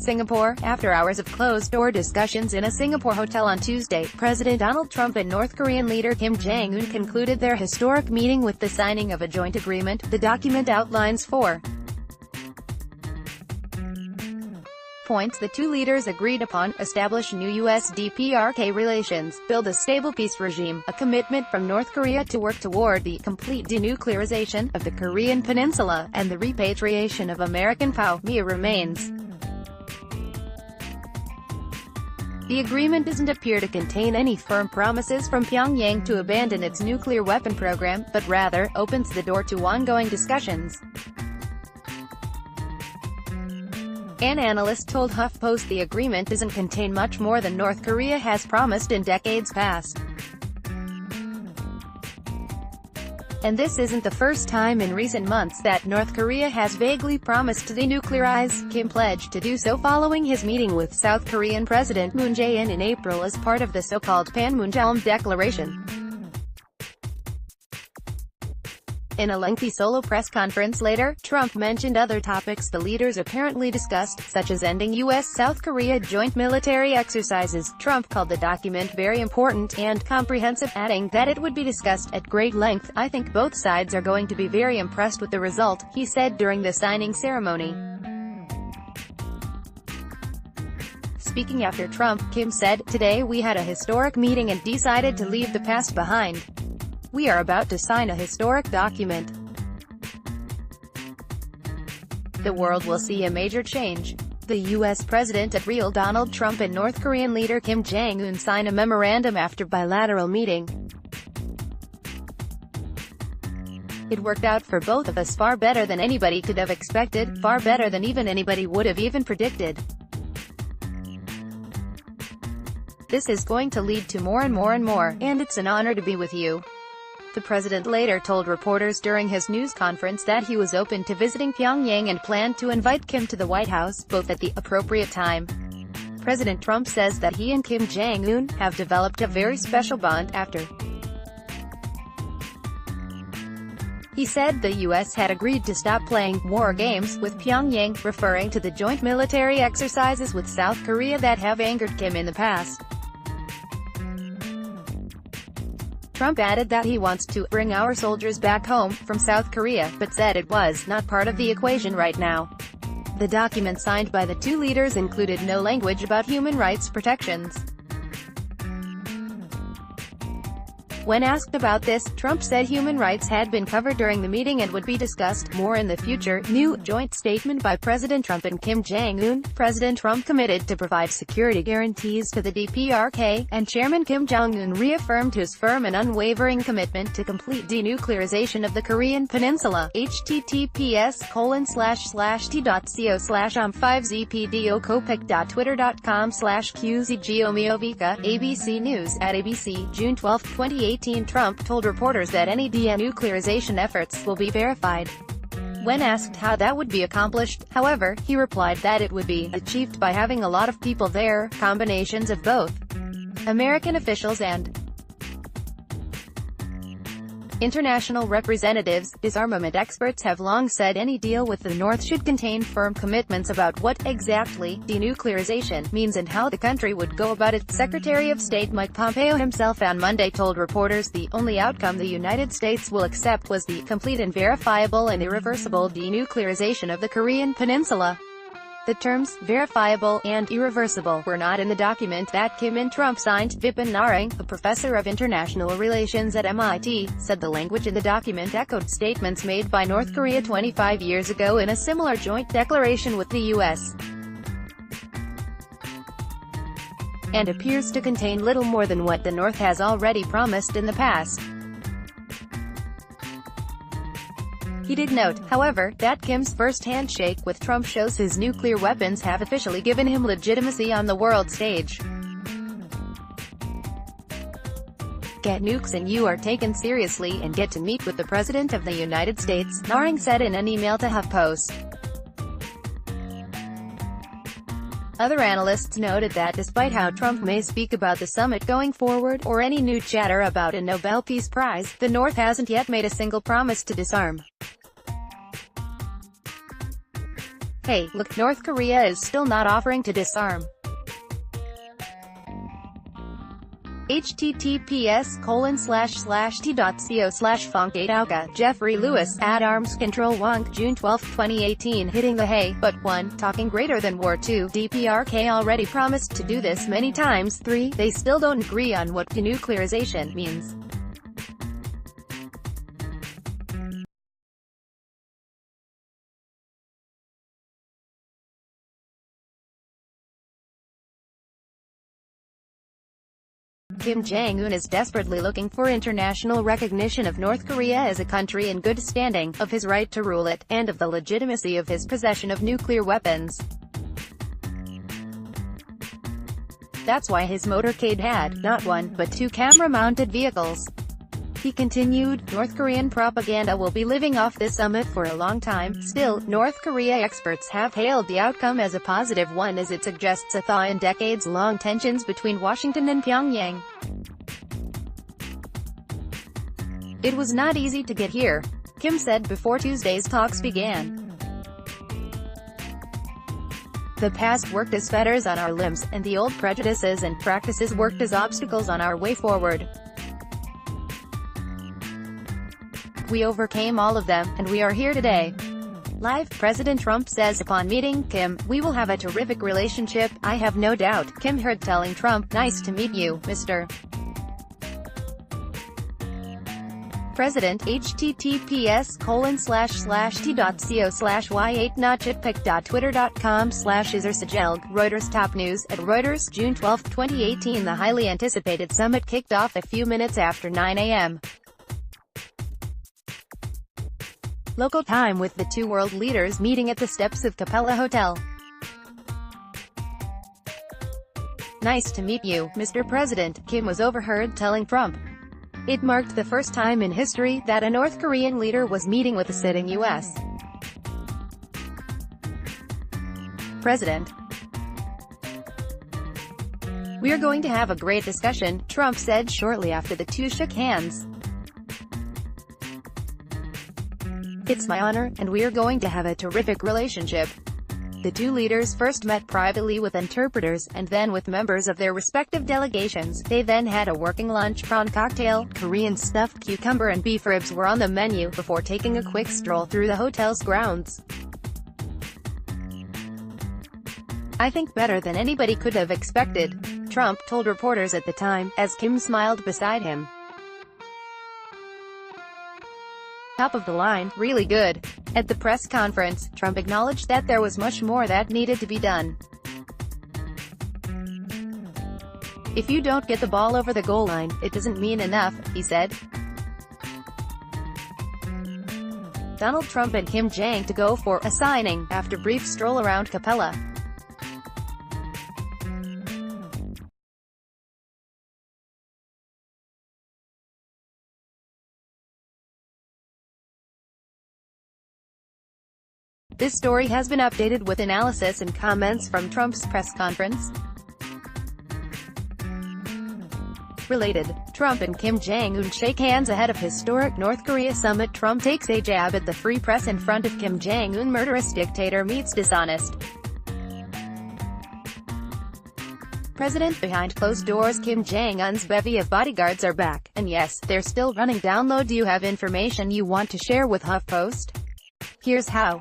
Singapore. After hours of closed-door discussions in a Singapore hotel on Tuesday, President Donald Trump and North Korean leader Kim Jong-un concluded their historic meeting with the signing of a joint agreement. The document outlines 4 points the two leaders agreed upon: establish new US-DPRK relations, build a stable peace regime, a commitment from North Korea to work toward the complete denuclearization of the Korean Peninsula, and the repatriation of American POW remains. The agreement doesn't appear to contain any firm promises from Pyongyang to abandon its nuclear weapon program, but rather opens the door to ongoing discussions. An analyst told HuffPost the agreement doesn't contain much more than North Korea has promised in decades past. And this isn't the first time in recent months that North Korea has vaguely promised to denuclearize. Kim pledged to do so following his meeting with South Korean President Moon Jae-in in April as part of the so-called Panmunjom Declaration. In a lengthy solo press conference later, Trump mentioned other topics the leaders apparently discussed, such as ending U.S.-South Korea joint military exercises. Trump called the document very important and comprehensive, adding that it would be discussed at great length. "I think both sides are going to be very impressed with the result," he said during the signing ceremony. Speaking after Trump, Kim said, "Today we had a historic meeting and decided to leave the past behind. We are about to sign a historic document. The world will see a major change." The U.S. President at Real Donald Trump and North Korean leader Kim Jong-un signed a memorandum after bilateral meeting. "It worked out for both of us far better than anybody could have expected, far better than even anybody would have even predicted. This is going to lead to more and more and more, and it's an honor to be with you." The president later told reporters during his news conference that he was open to visiting Pyongyang and planned to invite Kim to the White House, both at the appropriate time. President Trump says that he and Kim Jong-un have developed a very special bond after. He said the U.S. had agreed to stop playing war games with Pyongyang, referring to the joint military exercises with South Korea that have angered Kim in the past. Trump added that he wants to bring our soldiers back home from South Korea, but said it was not part of the equation right now. The document signed by the two leaders included no language about human rights protections. When asked about this, Trump said human rights had been covered during the meeting and would be discussed more in the future. New joint statement by President Trump and Kim Jong-un. President Trump committed to provide security guarantees to the DPRK, and Chairman Kim Jong-un reaffirmed his firm and unwavering commitment to complete denuclearization of the Korean Peninsula. https://t.co/5zpdocopec.twitter.com/qzgomiovica. ABC News. At ABC, June 12, 2018, Trump told reporters that any denuclearization efforts will be verified. When asked how that would be accomplished, however, he replied that it would be achieved by having a lot of people there, combinations of both American officials and international representatives. Disarmament experts have long said any deal with the North should contain firm commitments about what exactly denuclearization means and how the country would go about it. Secretary of State Mike Pompeo himself on Monday told reporters the only outcome the United States will accept was the complete and verifiable and irreversible denuclearization of the Korean Peninsula. The terms verifiable and irreversible were not in the document that Kim and Trump signed. Vipin Narang, a professor of international relations at MIT, said the language in the document echoed statements made by North Korea 25 years ago in a similar joint declaration with the U.S. and appears to contain little more than what the North has already promised in the past. He did note, however, that Kim's first handshake with Trump shows his nuclear weapons have officially given him legitimacy on the world stage. Get nukes and you are taken seriously and get to meet with the President of the United States, Narang said in an email to HuffPost. Other analysts noted that despite how Trump may speak about the summit going forward, or any new chatter about a Nobel Peace Prize, the North hasn't yet made a single promise to disarm. Hey, look, North Korea is still not offering to disarm. https://t.co/funk8auka, Jeffrey Lewis, at Arms Control Wonk, June 12, 2018. Hitting the hey, but 1, talking greater than war. 2, DPRK already promised to do this many times. 3, they still don't agree on what denuclearization means. Kim Jong-un is desperately looking for international recognition of North Korea as a country in good standing, of his right to rule it, and of the legitimacy of his possession of nuclear weapons. That's why his motorcade had, not 1, but 2 camera-mounted vehicles. He continued, North Korean propaganda will be living off this summit for a long time. Still, North Korea experts have hailed the outcome as a positive one, as it suggests a thaw in decades-long tensions between Washington and Pyongyang. It was not easy to get here, Kim said before Tuesday's talks began. The past worked as fetters on our limbs, and the old prejudices and practices worked as obstacles on our way forward. We overcame all of them, and we are here today. Live, President Trump says upon meeting Kim, "We will have a terrific relationship, I have no doubt," Kim heard telling Trump, "Nice to meet you, Mr. President." https://t.co/y8notchitpic.twitter.com/isersajelg, Reuters Top News, at Reuters, June 12, 2018. The highly anticipated summit kicked off a few minutes after 9 a.m. local time, with the 2 world leaders meeting at the steps of Capella Hotel. "Nice to meet you, Mr. President," Kim was overheard telling Trump. It marked the first time in history that a North Korean leader was meeting with a sitting U.S. president. "We are going to have a great discussion," Trump said shortly after the two shook hands. "It's my honor, and we are going to have a terrific relationship." The 2 leaders first met privately with interpreters, and then with members of their respective delegations. They then had a working lunch. Prawn cocktail, Korean stuffed cucumber and beef ribs were on the menu, before taking a quick stroll through the hotel's grounds. "I think better than anybody could have expected," Trump told reporters at the time, as Kim smiled beside him. "Top of the line, really good." At the press conference, Trump acknowledged that there was much more that needed to be done. "If you don't get the ball over the goal line, it doesn't mean enough," he said. Donald Trump and Kim Jong to go for a signing, after brief stroll around Capella. This story has been updated with analysis and comments from Trump's press conference. Related, Trump and Kim Jong-un shake hands ahead of historic North Korea summit. Trump takes a jab at the free press in front of Kim Jong-un. Murderous dictator meets dishonest president. Behind closed doors, Kim Jong-un's bevy of bodyguards are back. And yes, they're still running. Download. Do you have information you want to share with HuffPost? Here's how.